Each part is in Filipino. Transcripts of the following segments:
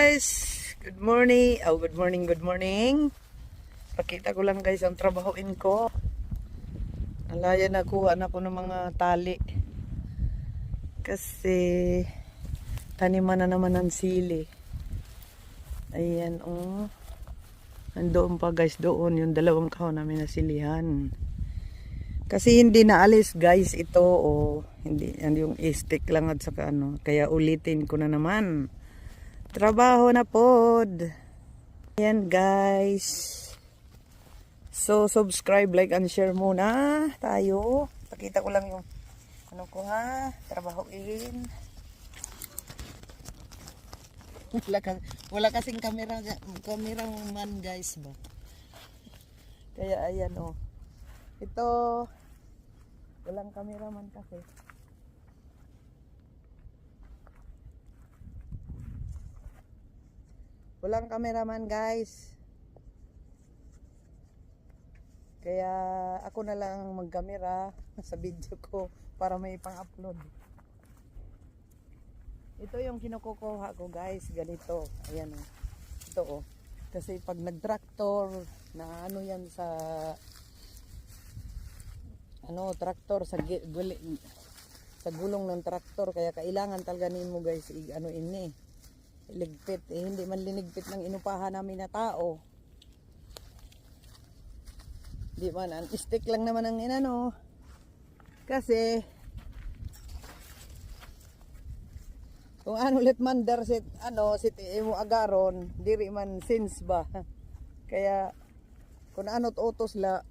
guys! Good morning! Good morning, good morning! Pakita ko lang guys ang trabahoin ko. Alaya nakuha na ko ng mga tali. Kasi taniman na naman ng sili. Ayan oh. Andoon pa guys doon yung dalawang kahon namin na silihan. Kasi hindi naalis guys ito oh. Hindi, yung stick lang at saka ano. Kaya ulitin ko na naman. Trabaho na pod. Ayan guys. So subscribe, like, and share muna tayo. Pakita ko lang yung ano ko ha. Trabahoin. Wala kasing camera man guys ba. Kaya ayan oh. Ito walang cameraman kasi. Walang cameraman guys. Kaya ako na lang mag-camera sa video ko para may pang-upload. Ito yung kinukuha ko guys, ganito. Ayan oh. Ito oh. Kasi pag nag-tractor na ano yan sa ano, traktor sa gulong ng traktor, kaya kailangan talaga nimo guys ano ini ligpit hindi man linigpit ng inupahan namin na tao, di man ang stick lang naman ang inano kasi kung ano ulit man sit ano sit imo agaron diri man since ba kaya kung ano't utos la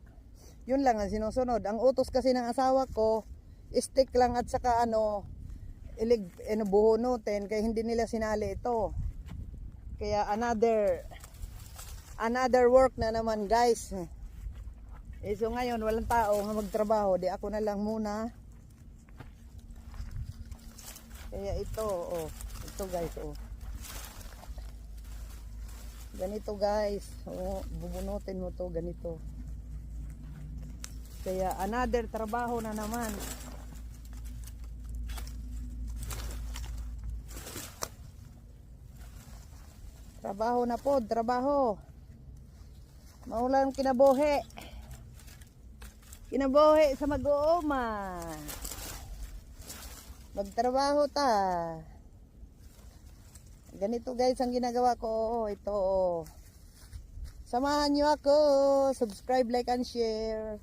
yun lang ang sinusunod. Ang utos kasi ng asawa ko stick lang at saka ano buhunutin, kaya hindi nila sinali ito. Kaya another work na naman guys. So ngayon walang tao nga magtrabaho, di ako na lang muna. Kaya ito oh, ito guys oh. Ganito guys, oh, bubunutin mo to ganito. Kaya another trabaho na naman. Trabaho na po, trabaho. Maulan kinabuhi. Kinabuhi sa mag-uuma. Magtrabaho ta. Ganito guys ang ginagawa ko. Ito. Samahan niyo ako. Subscribe, like, and share.